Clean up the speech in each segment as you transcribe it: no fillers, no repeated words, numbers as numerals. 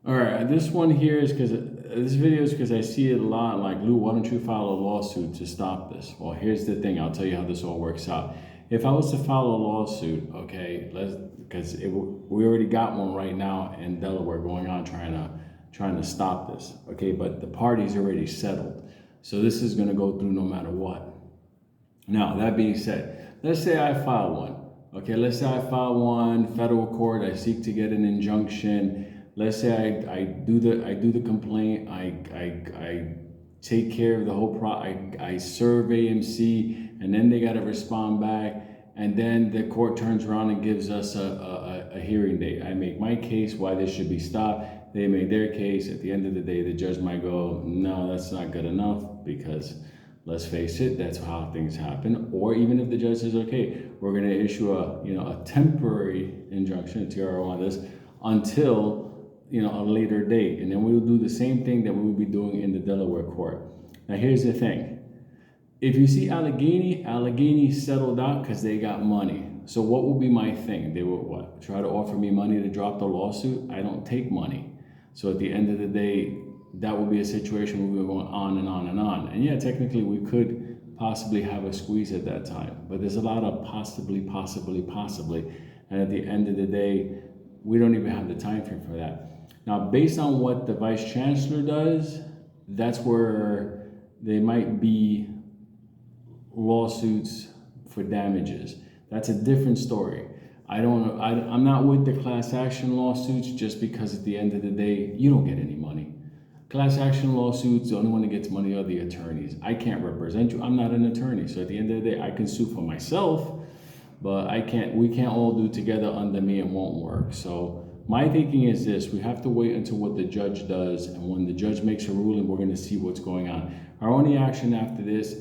All right, this one here is because this video is because I see it a lot. Like, Lou, why don't you file a lawsuit to stop this? Well, here's the thing. I'll tell you how this all works out. If I was to file a lawsuit, okay, because we already got one right now in Delaware going on trying to stop this, okay. But the party's already settled, so this is going to go through no matter what. Now, that being said, let's say I file one. Okay, let's say I file one federal court. I seek to get an injunction. Let's say I do the complaint. I take care of the whole I serve AMC, and then they got to respond back, and then the court turns around and gives us a hearing date. I make my case why this should be stopped. They make their case. At the end of the day, the judge might go, no, that's not good enough, because let's face it, that's how things happen. Or even if the judge says, okay, we're going to issue a temporary injunction, a TRO on this, until a later date, and then we will do the same thing that we will be doing in the Delaware court. Now, here's the thing: if you see Allegheny settled out because they got money. So what will be my thing? They will what? Try to offer me money to drop the lawsuit? I don't take money. So at the end of the day, that will be a situation where we're going on and on and on. And yeah, technically we could possibly have a squeeze at that time, but there's a lot of possibly. And at the end of the day, we don't even have the time frame for that. Now, based on what the vice chancellor does, that's where there might be lawsuits for damages. That's a different story. I'm not with the class action lawsuits, just because at the end of the day, you don't get any money. Class action lawsuits, the only one that gets money are the attorneys. I can't represent you. I'm not an attorney. So at the end of the day, I can sue for myself, but we can't all do together under me. It won't work. So my thinking is this: we have to wait until what the judge does, and when the judge makes a ruling, we're going to see what's going on. Our only action after this,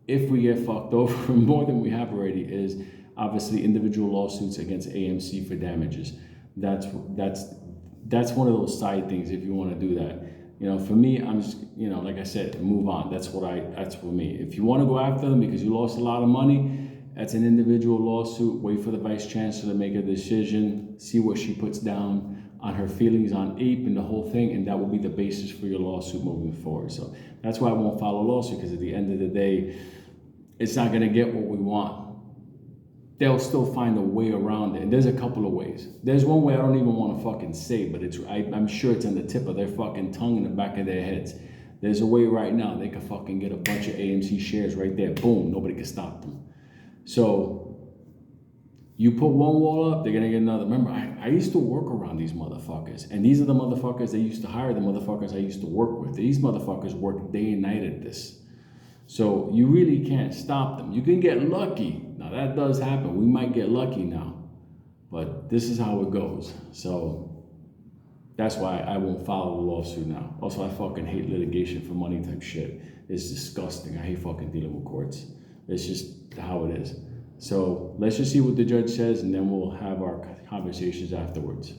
if we get fucked over more than we have already, is obviously individual lawsuits against AMC for damages. That's one of those side things if you want to do that. For me, I'm just, like I said, move on. That's for me. If you want to go after them because you lost a lot of money, that's an individual lawsuit. Wait for the vice chancellor to make a decision, see what she puts down on her feelings on APE and the whole thing, and that will be the basis for your lawsuit moving forward. So that's why I won't file a lawsuit, because at the end of the day, it's not going to get what we want. They'll still find a way around it. And there's a couple of ways. There's one way I don't even want to fucking say, but I'm sure it's on the tip of their fucking tongue in the back of their heads. There's a way right now they could fucking get a bunch of AMC shares right there. Boom, nobody can stop them. So you put one wall up, they're gonna get another. Remember, I used to work around these motherfuckers, and these are the motherfuckers they used to hire, the motherfuckers I used to work with. These motherfuckers work day and night at this. So you really can't stop them. You can get lucky. Now that does happen. We might get lucky now, but this is how it goes. So that's why I won't file a lawsuit now. Also, I fucking hate litigation for money type shit. It's disgusting. I hate fucking dealing with courts. It's just how it is. So let's just see what the judge says, and then we'll have our conversations afterwards.